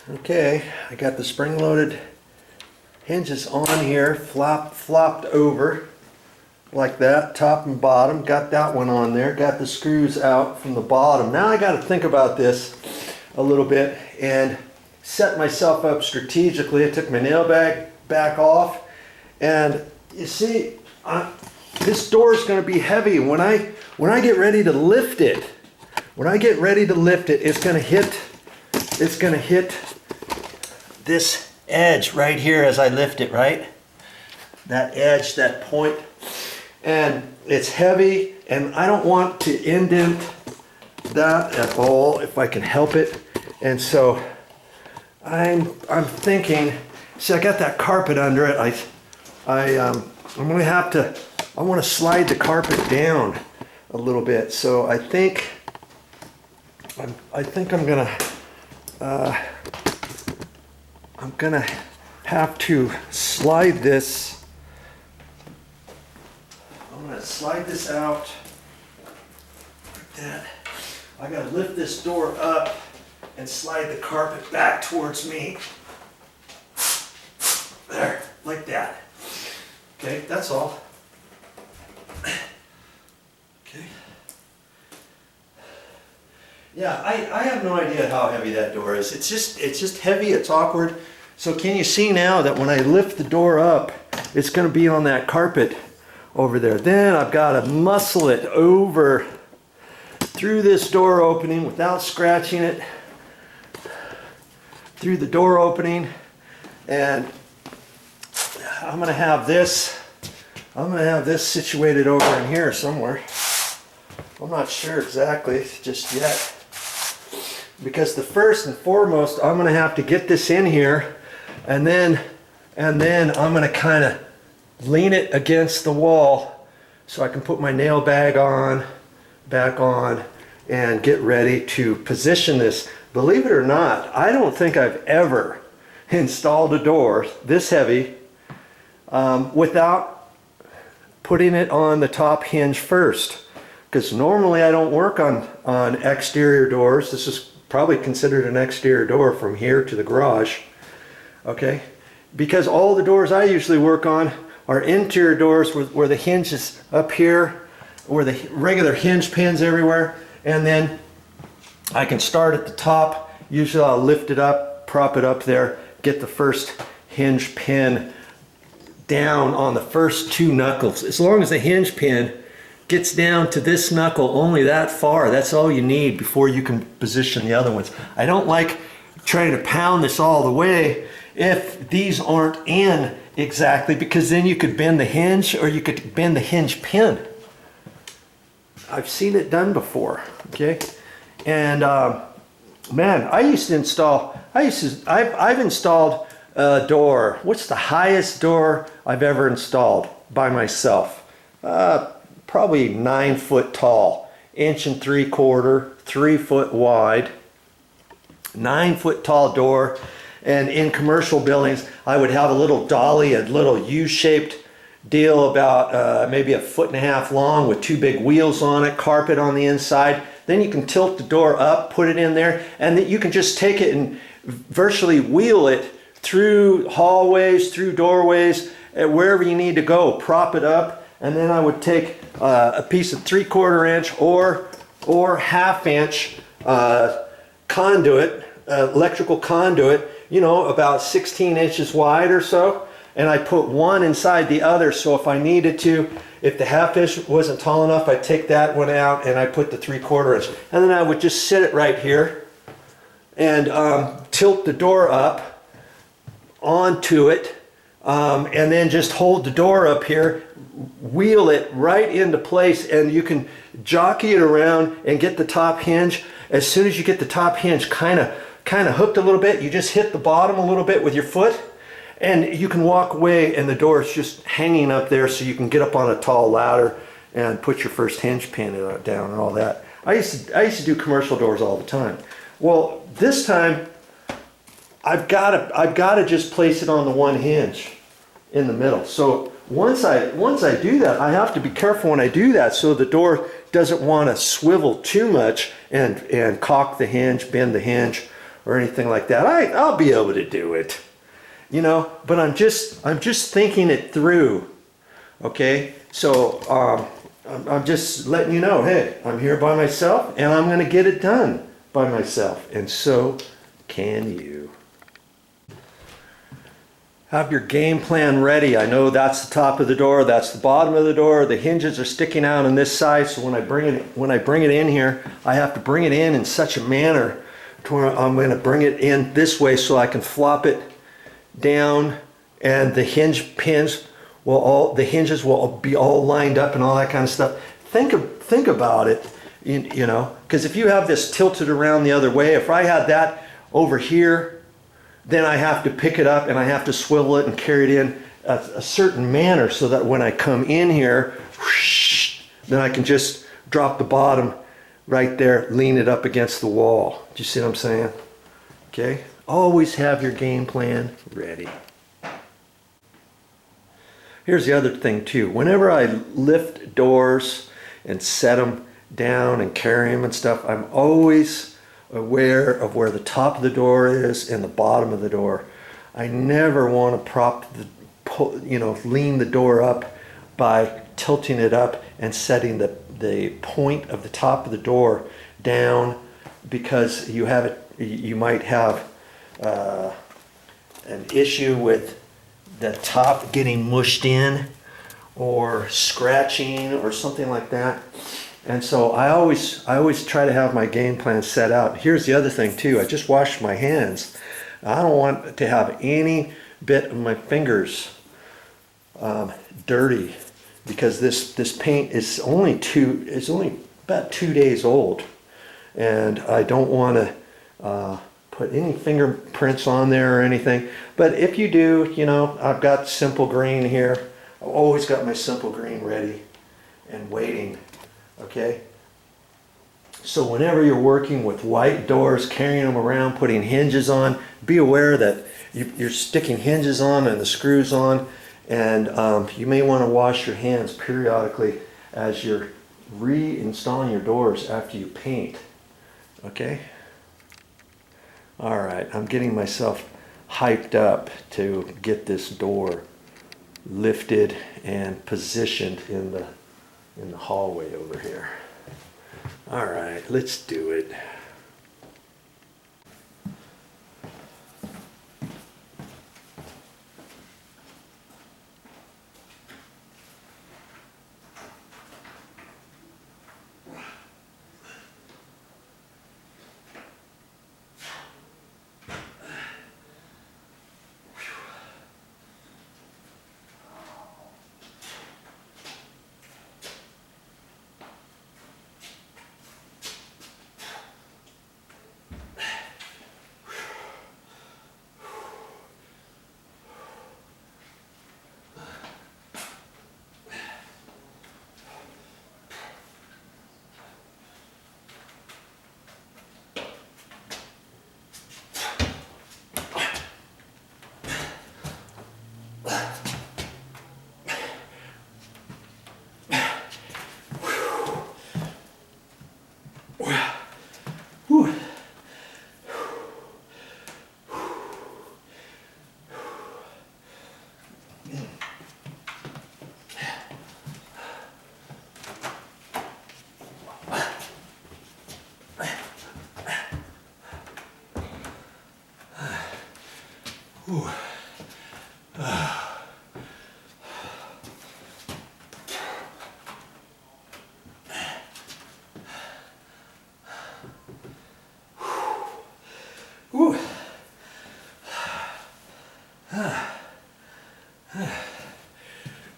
Okay, I got the spring-loaded hinges on here, flopped over like that, top and bottom. Got that one on there, got the screws out from the bottom. Now I got to think about this a little bit and set myself up strategically. I took my nail bag back off, and you see, this door is going to be heavy. When I get ready to lift it, it's going to hit this edge right here as I lift it, right? That edge, that point, and it's heavy, and I don't want to indent that at all if I can help it. And so I'm thinking, see, I got that carpet under it. I'm gonna have to, I want to slide the carpet down a little bit. So I think I'm gonna have to slide this. I'm gonna slide this out like that. I gotta lift this door up and slide the carpet back towards me. There, like that. Okay, that's all. Okay. Yeah, I have no idea how heavy that door is. It's just heavy, it's awkward. So can you see now that when I lift the door up, it's going to be on that carpet over there. Then I've got to muscle it over through this door opening without scratching it, through the door opening, and I'm going to have this situated over in here somewhere. I'm not sure exactly just yet, because the first and foremost, I'm going to have to get this in here, and then I'm going to kind of lean it against the wall so I can put my nail bag back on, and get ready to position this. Believe it or not, I don't think I've ever installed a door this heavy without putting it on the top hinge first, because normally I don't work on exterior doors. This is probably considered an exterior door from here to the garage, okay? Because all the doors I usually work on are interior doors where the hinge is up here, where the regular hinge pins everywhere, and then I can start at the top. Usually I'll lift it up, prop it up there, get the first hinge pin down on the first two knuckles. As long as the hinge pin gets down to this knuckle, only that far, that's all you need before you can position the other ones. I don't like trying to pound this all the way if these aren't in exactly, because then you could bend the hinge or you could bend the hinge pin. I've seen it done before, okay? And man, I've installed a door. What's the highest door I've ever installed by myself? Probably 9 foot tall, 1 3/4 inches, 3 foot wide, 9 foot tall door. And in commercial buildings, I would have a little dolly, a little U-shaped deal about maybe 1.5 foot long with 2 big wheels on it, carpet on the inside. Then you can tilt the door up, put it in there, and then you can just take it and virtually wheel it through hallways, through doorways, wherever you need to go. Prop it up, and then I would take a piece of 3/4 inch or 1/2 inch conduit, electrical conduit, you know, about 16 inches wide or so, and I put one inside the other, so if I needed to, if the 1/2 inch wasn't tall enough, I'd take that one out and I put the 3/4 inch, and then I would just sit it right here and tilt the door up onto it, and then just hold the door up here, wheel it right into place, and you can jockey it around and get the top hinge. As soon as you get the top hinge kind of hooked a little bit, you just hit the bottom a little bit with your foot, and you can walk away, and the door is just hanging up there, so you can get up on a tall ladder and put your first hinge pin down and all that. I used to do commercial doors all the time. Well, this time I've got to just place it on the one hinge in the middle. So once I do that, I have to be careful when I do that, so the door doesn't want to swivel too much and cock the hinge, bend the hinge, or anything like that. I'll be able to do it, you know, but I'm just thinking it through. Okay, so I'm just letting you know, hey, I'm here by myself and I'm going to get it done by myself, and so can you. Have your game plan ready. I know that's the top of the door, that's the bottom of the door. The hinges are sticking out on this side, so when I bring it in here, I have to bring it in such a manner to where I'm going to bring it in this way so I can flop it down, and the hinge pins the hinges will be all lined up and all that kind of stuff. Think about it, you know, because if you have this tilted around the other way, if I had that over here, then I have to pick it up and I have to swivel it and carry it in a certain manner so that when I come in here, whoosh, then I can just drop the bottom right there, lean it up against the wall. Do you see what I'm saying? Okay, always have your game plan ready. Here's the other thing too. Whenever I lift doors and set them down and carry them and stuff, I'm always aware of where the top of the door is and the bottom of the door. I never want to lean the door up by tilting it up and setting the point of the top of the door down, because you might have an issue with the top getting mushed in or scratching or something like that. And so I always try to have my game plan set out. Here's the other thing too. I just washed my hands. I don't want to have any bit of my fingers dirty, because this paint is only about 2 days old, and I don't want to put any fingerprints on there or anything. But if you do, you know, I've got simple green here. I've always got my simple green ready and waiting. Okay, so whenever you're working with white doors, carrying them around, putting hinges on, be aware that you're sticking hinges on and the screws on, and you may want to wash your hands periodically as you're reinstalling your doors after you paint. Okay, all right, I'm getting myself hyped up to get this door lifted and positioned in the hallway over here. All right, let's do it.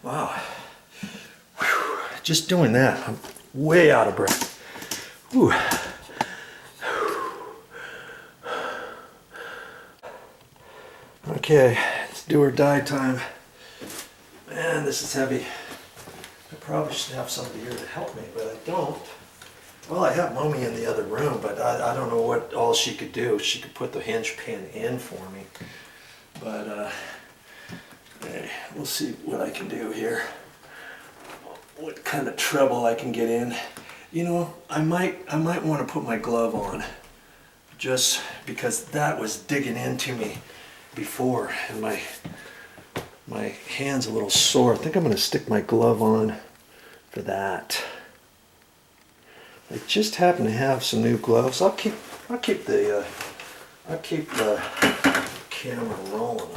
Wow. Just doing that, I'm way out of breath. Whew. Okay, it's do or die time. Man, this is heavy. I probably should have somebody here to help me, but I don't. Well, I have Mommy in the other room, but I don't know what all she could do. She could put the hinge pin in for me. But hey, we'll see what I can do here. What kind of trouble I can get in. You know, I might want to put my glove on just because that was digging into me before, and my hand's a little sore. I think I'm going to stick my glove on for that. I just happen to have some new gloves. I'll keep the camera rolling.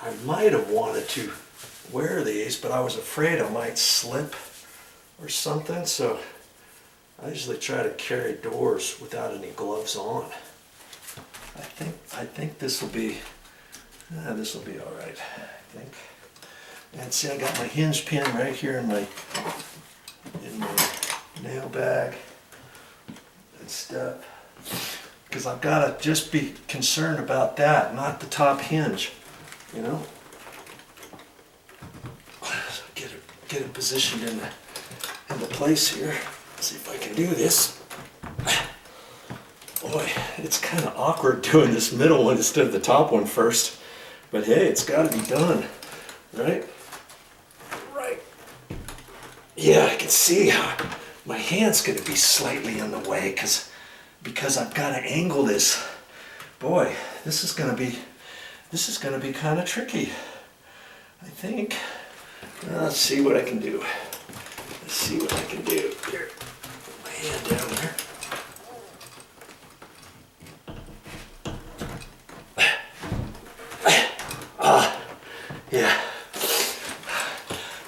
I might have wanted to wear these, but I was afraid I might slip or something, so I usually try to carry doors without any gloves on. I think this will be all right, I think. And see, I got my hinge pin right here in my nail bag and stuff, because I've got to just be concerned about that, not the top hinge, you know. So get it positioned into place here. See if I can do this. Boy, it's kind of awkward doing this middle one instead of the top one first, but hey, it's got to be done, right? Right. Yeah, I can see how my hand's going to be slightly in the way because I've got to angle this. Boy, this is going to be kind of tricky, I think. Let's see what I can do. Let's see what I can do. Here, put my hand down there. Yeah.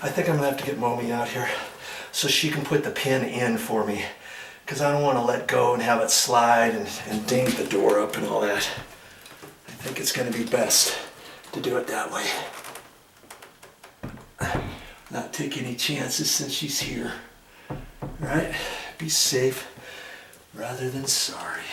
I think I'm going to have to get Momi out here so she can put the pin in for me, because I don't want to let go and have it slide and ding the door up and all that. I think it's going to be best to do it that way. Not take any chances since she's here. Right? Be safe rather than sorry.